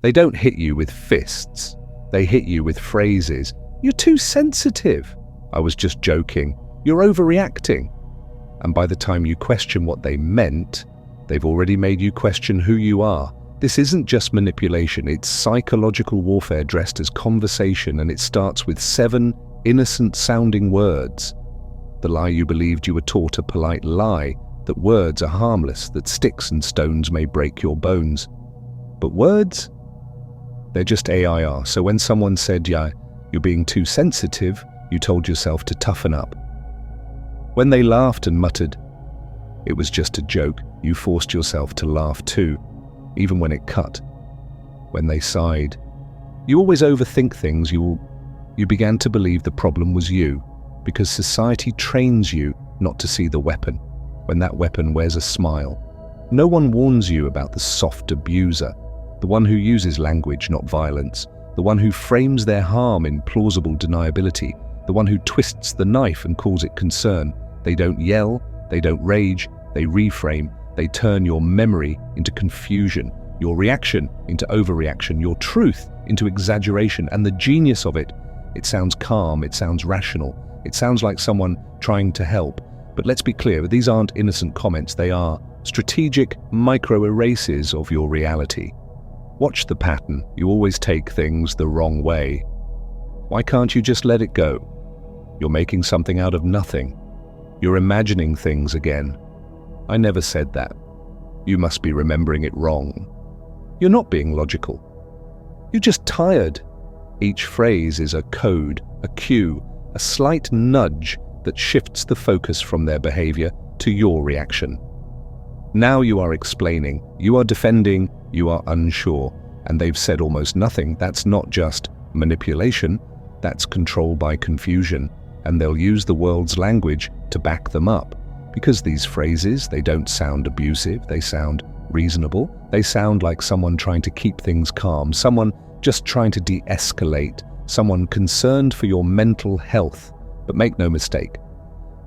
They don't hit you with fists. They hit you with phrases. You're too sensitive. I was just joking. You're overreacting. And by the time you question what they meant, they've already made you question who you are. This isn't just manipulation, it's psychological warfare dressed as conversation, and it starts with 7 innocent-sounding words. The lie you believed you were taught, a polite lie, that words are harmless, that sticks and stones may break your bones. But words? They're just AIR, so when someone said, yeah, you're being too sensitive, you told yourself to toughen up. When they laughed and muttered, it was just a joke, you forced yourself to laugh too, even when it cut. When they sighed, you always overthink things, you began to believe the problem was you, because society trains you not to see the weapon, when that weapon wears a smile. No one warns you about the soft abuser, the one who uses language, not violence, the one who frames their harm in plausible deniability, the one who twists the knife and calls it concern. They don't yell, they don't rage, they reframe, they turn your memory into confusion, your reaction into overreaction, your truth into exaggeration, and the genius of it, it sounds calm, it sounds rational, it sounds like someone trying to help. But let's be clear, these aren't innocent comments, they are strategic micro-erases of your reality. Watch the pattern, you always take things the wrong way. Why can't you just let it go? You're making something out of nothing. You're imagining things again. I never said that. You must be remembering it wrong. You're not being logical. You're just tired. Each phrase is a code, a cue, a slight nudge that shifts the focus from their behavior to your reaction. Now you are explaining, you are defending, you are unsure, and they've said almost nothing. That's not just manipulation, that's control by confusion, and they'll use the world's language to back them up. Because these phrases, they don't sound abusive, they sound reasonable, they sound like someone trying to keep things calm, someone just trying to de-escalate, someone concerned for your mental health. But make no mistake,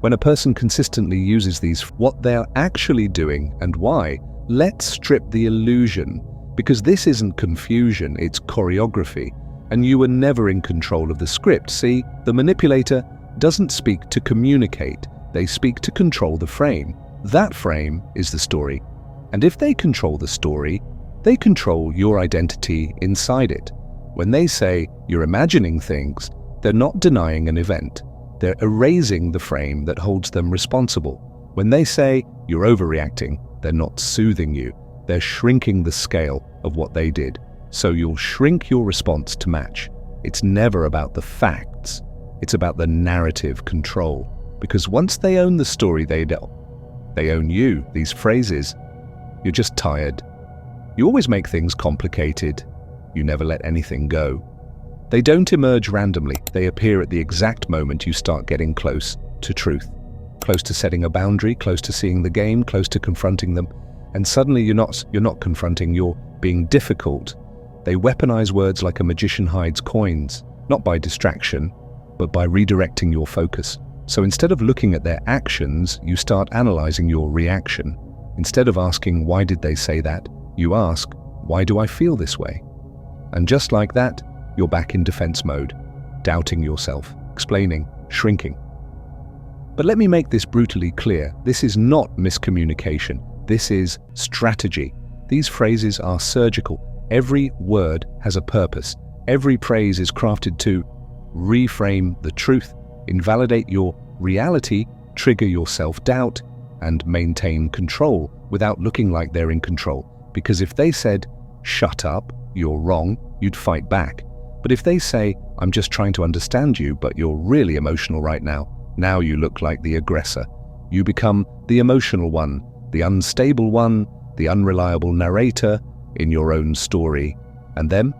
when a person consistently uses these, what they're actually doing and why, let's strip the illusion, because this isn't confusion, it's choreography, and you were never in control of the script. See, the manipulator doesn't speak to communicate, they speak to control the frame. That frame is the story. And if they control the story, they control your identity inside it. When they say you're imagining things, they're not denying an event. They're erasing the frame that holds them responsible. When they say you're overreacting, they're not soothing you. They're shrinking the scale of what they did. So you'll shrink your response to match. It's never about the facts. It's about the narrative control. Because once they own the story, they own you. These phrases, you're just tired. You always make things complicated. You never let anything go. They don't emerge randomly. They appear at the exact moment you start getting close to truth, close to setting a boundary, close to seeing the game, close to confronting them. And suddenly you're not confronting, you're being difficult. They weaponize words like a magician hides coins, not by distraction, but by redirecting your focus. So instead of looking at their actions, you start analyzing your reaction. Instead of asking, why did they say that? You ask, why do I feel this way? And just like that, you're back in defense mode, doubting yourself, explaining, shrinking. But let me make this brutally clear. This is not miscommunication. This is strategy. These phrases are surgical. Every word has a purpose. Every praise is crafted to reframe the truth, invalidate your reality, trigger your self-doubt, and maintain control without looking like they're in control. Because if they said, shut up, you're wrong, you'd fight back. But if they say, I'm just trying to understand you, but you're really emotional right now, now you look like the aggressor. You become the emotional one, the unstable one, the unreliable narrator in your own story. And then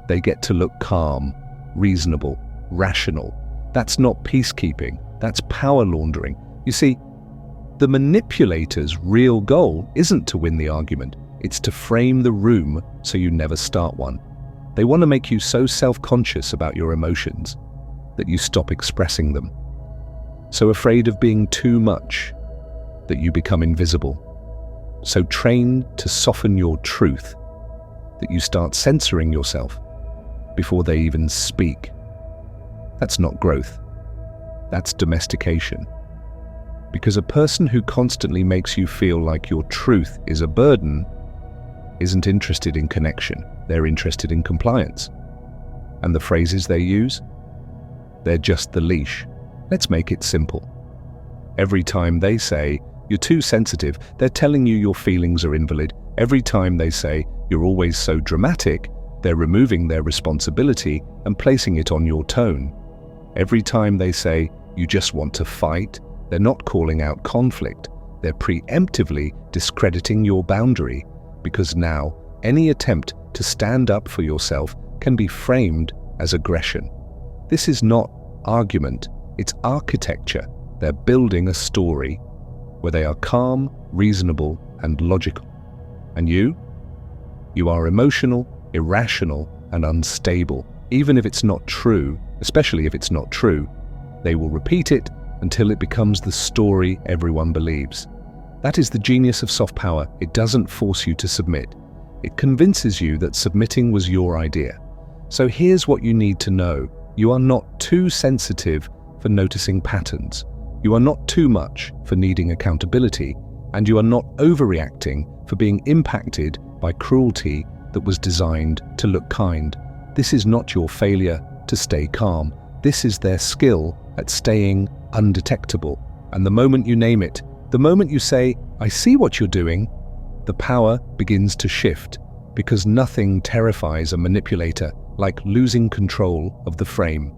they get to look calm, reasonable, rational. That's not peacekeeping, that's power laundering. You see, the manipulator's real goal isn't to win the argument, it's to frame the room so you never start one. They want to make you so self-conscious about your emotions that you stop expressing them. So afraid of being too much that you become invisible. So trained to soften your truth that you start censoring yourself before they even speak. That's not growth. That's domestication. Because a person who constantly makes you feel like your truth is a burden isn't interested in connection. They're interested in compliance. And the phrases they use? They're just the leash. Let's make it simple. Every time they say, "You're too sensitive," they're telling you your feelings are invalid. Every time they say, "You're always so dramatic," they're removing their responsibility and placing it on your tone. Every time they say, "You just want to fight," they're not calling out conflict. They're preemptively discrediting your boundary, because now any attempt to stand up for yourself can be framed as aggression. This is not argument, it's architecture. They're building a story where they are calm, reasonable, and logical. And you? You are emotional, irrational, and unstable. Even if it's not true, especially if it's not true, they will repeat it until it becomes the story everyone believes. That is the genius of soft power. It doesn't force you to submit. It convinces you that submitting was your idea. So here's what you need to know. You are not too sensitive for noticing patterns. You are not too much for needing accountability, and you are not overreacting for being impacted by cruelty that was designed to look kind. This is not your failure to stay calm. This is their skill at staying undetectable. And the moment you name it, the moment you say, "I see what you're doing," the power begins to shift, because nothing terrifies a manipulator like losing control of the frame.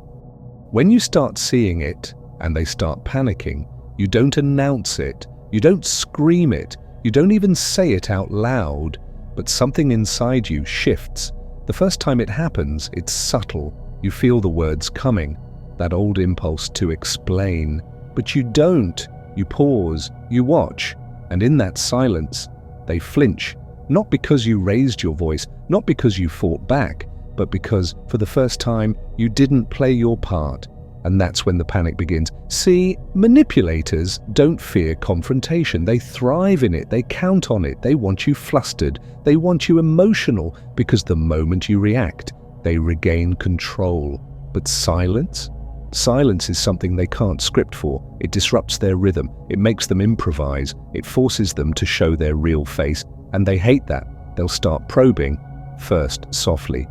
When you start seeing it and they start panicking, you don't announce it, you don't scream it, you don't even say it out loud, but something inside you shifts. The first time it happens, it's subtle. You feel the words coming, that old impulse to explain, but you don't. You pause, you watch, and in that silence, they flinch, not because you raised your voice, not because you fought back, but because, for the first time, you didn't play your part. And that's when the panic begins. See, manipulators don't fear confrontation. They thrive in it. They count on it. They want you flustered. They want you emotional, because the moment you react, they regain control. But silence? Silence is something they can't script for. It disrupts their rhythm. It makes them improvise. It forces them to show their real face. And they hate that. They'll start probing, first softly.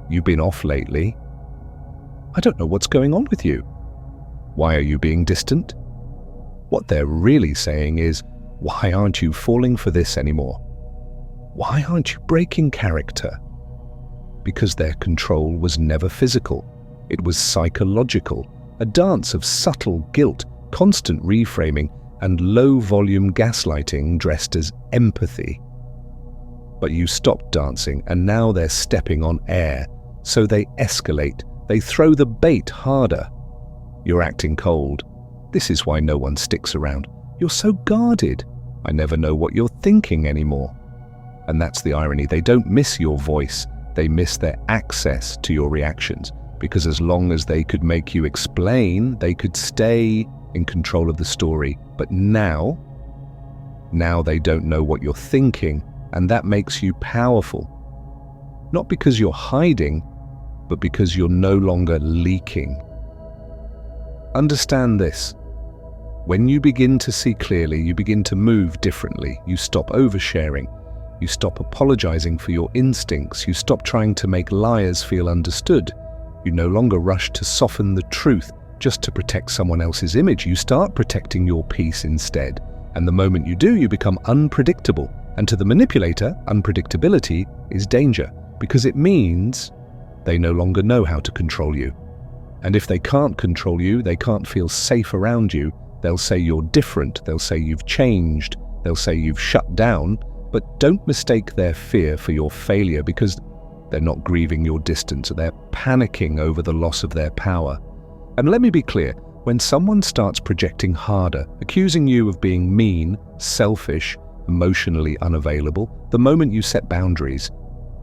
"You've been off lately. I don't know what's going on with you. Why are you being distant?" What they're really saying is, "Why aren't you falling for this anymore? Why aren't you breaking character?" Because their control was never physical. It was psychological, a dance of subtle guilt, constant reframing, and low-volume gaslighting dressed as empathy. But you stopped dancing, and now they're stepping on air, so they escalate. They throw the bait harder. You're acting cold. This is why no one sticks around. You're so guarded. I never know what you're thinking anymore. And that's the irony. They don't miss your voice. They miss their access to your reactions. Because as long as they could make you explain, they could stay in control of the story. But now they don't know what you're thinking, and that makes you powerful. Not because you're hiding, but because you're no longer leaking. Understand this. When you begin to see clearly, you begin to move differently. You stop oversharing. You stop apologizing for your instincts. You stop trying to make liars feel understood. You no longer rush to soften the truth just to protect someone else's image. You start protecting your peace instead. And the moment you do, you become unpredictable. And to the manipulator, unpredictability is danger, because it means they no longer know how to control you. And if they can't control you, they can't feel safe around you, they'll say you're different, they'll say you've changed, they'll say you've shut down, but don't mistake their fear for your failure, because they're not grieving your distance, they're panicking over the loss of their power. And let me be clear, when someone starts projecting harder, accusing you of being mean, selfish, emotionally unavailable, the moment you set boundaries,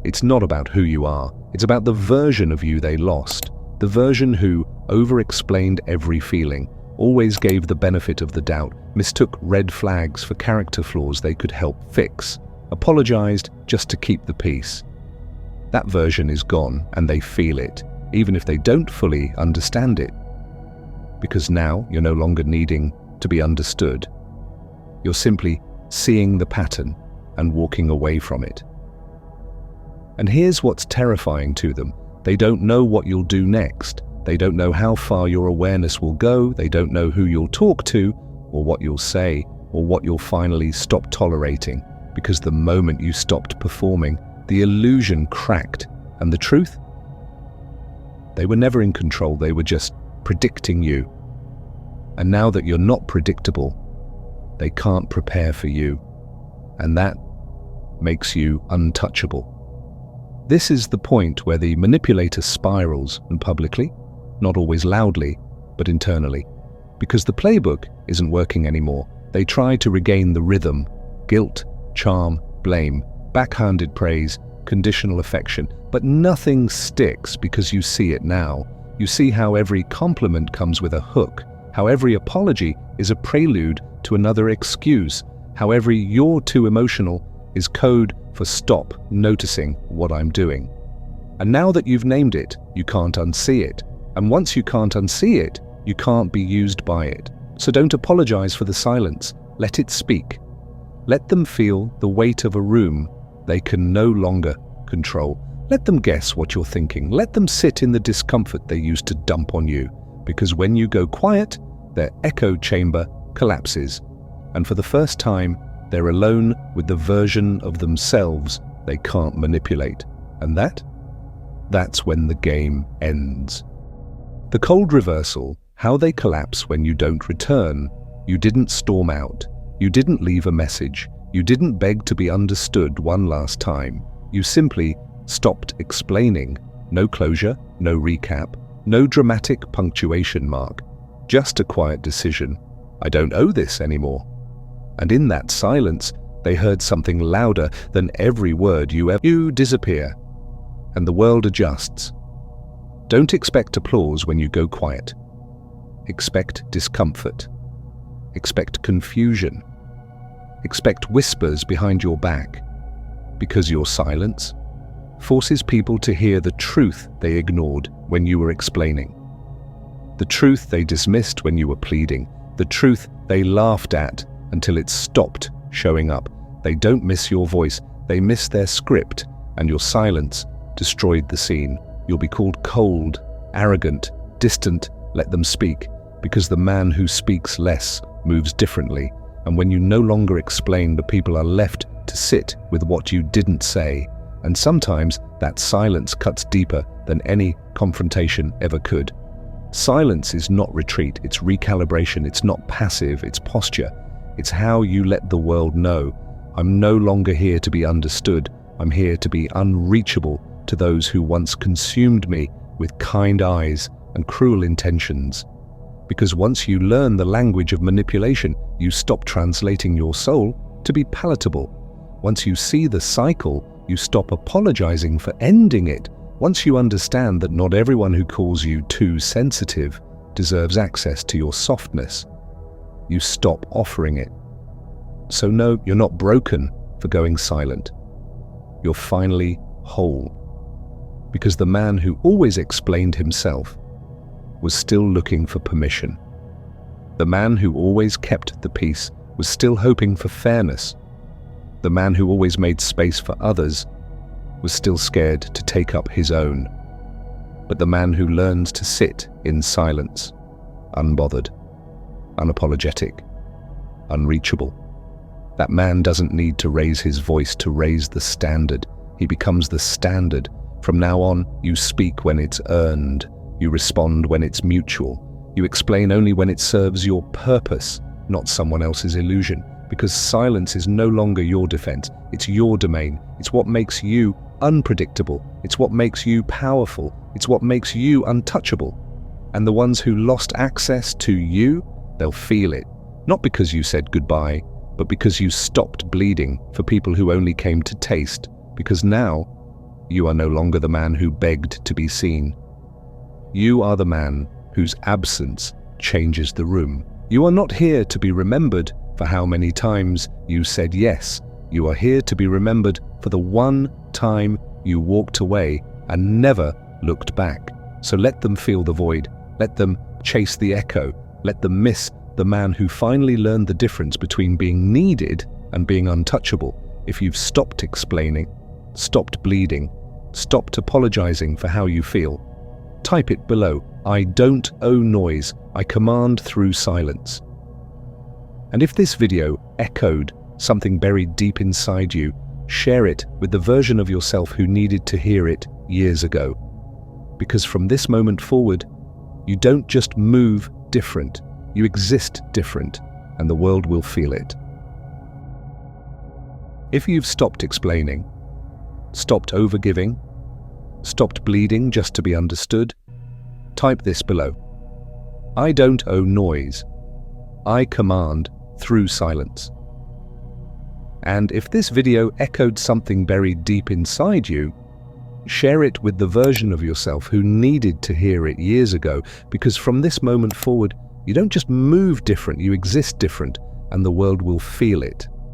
it's not about who you are, it's about the version of you they lost, the version who over-explained every feeling, always gave the benefit of the doubt, mistook red flags for character flaws they could help fix, apologized just to keep the peace. That version is gone, and they feel it, even if they don't fully understand it. Because now you're no longer needing to be understood. You're simply seeing the pattern and walking away from it. And here's what's terrifying to them. They don't know what you'll do next. They don't know how far your awareness will go. They don't know who you'll talk to, or what you'll say, or what you'll finally stop tolerating. Because the moment you stopped performing, the illusion cracked. And the truth? They were never in control. They were just predicting you. And now that you're not predictable, they can't prepare for you. And that makes you untouchable. This is the point where the manipulator spirals, and publicly, not always loudly, but internally. Because the playbook isn't working anymore. They try to regain the rhythm: guilt, charm, blame, backhanded praise, conditional affection. But nothing sticks because you see it now. You see how every compliment comes with a hook, how every apology is a prelude to another excuse, how every "you're too emotional" is code for "stop noticing what I'm doing." And now that you've named it, you can't unsee it. And once you can't unsee it, you can't be used by it. So don't apologize for the silence. Let it speak. Let them feel the weight of a room they can no longer control. Let them guess what you're thinking. Let them sit in the discomfort they used to dump on you. Because when you go quiet, their echo chamber collapses. And for the first time, they're alone with the version of themselves they can't manipulate. And that's when the game ends. The cold reversal, how they collapse when you don't return. You didn't storm out. You didn't leave a message. You didn't beg to be understood one last time. You simply stopped explaining. No closure, no recap, no dramatic punctuation mark. Just a quiet decision. I don't owe this anymore. And in that silence, they heard something louder than every word you disappear. And the world adjusts. Don't expect applause when you go quiet. Expect discomfort. Expect confusion. Expect whispers behind your back. Because your silence forces people to hear the truth they ignored when you were explaining. The truth they dismissed when you were pleading. The truth they laughed at until it stopped showing up. They don't miss your voice, they miss their script, and your silence destroyed the scene. You'll be called cold, arrogant, distant. Let them speak, because the man who speaks less moves differently. And when you no longer explain, the people are left to sit with what you didn't say. And sometimes that silence cuts deeper than any confrontation ever could. Silence is not retreat, it's recalibration. It's not passive, it's posture. It's how you let the world know, I'm no longer here to be understood. I'm here to be unreachable to those who once consumed me with kind eyes and cruel intentions. Because once you learn the language of manipulation, you stop translating your soul to be palatable. Once you see the cycle, you stop apologizing for ending it. Once you understand that not everyone who calls you too sensitive deserves access to your softness, you stop offering it. So no, you're not broken for going silent. You're finally whole. Because the man who always explained himself was still looking for permission. The man who always kept the peace was still hoping for fairness. The man who always made space for others was still scared to take up his own. But the man who learns to sit in silence, unbothered, unapologetic, unreachable, that man doesn't need to raise his voice to raise the standard. He becomes the standard. From now on, you speak when it's earned. You respond when it's mutual. You explain only when it serves your purpose, not someone else's illusion. Because silence is no longer your defense. It's your domain. It's what makes you unpredictable. It's what makes you powerful. It's what makes you untouchable. And the ones who lost access to you, they'll feel it. Not because you said goodbye, but because you stopped bleeding for people who only came to taste. Because now, you are no longer the man who begged to be seen. You are the man whose absence changes the room. You are not here to be remembered for how many times you said yes. You are here to be remembered for the one time you walked away and never looked back. So let them feel the void. Let them chase the echo. Let them miss the man who finally learned the difference between being needed and being untouchable. If you've stopped explaining, stopped bleeding, stopped apologizing for how you feel, type it below. I don't owe noise. I command through silence. And if this video echoed something buried deep inside you, share it with the version of yourself who needed to hear it years ago. Because from this moment forward, you don't just move different, you exist different, and the world will feel it. If you've stopped explaining, stopped overgiving, stopped bleeding just to be understood, type this below. I don't owe noise. I command through silence. And if this video echoed something buried deep inside you, share it with the version of yourself who needed to hear it years ago, because from this moment forward, you don't just move different, you exist different, and the world will feel it.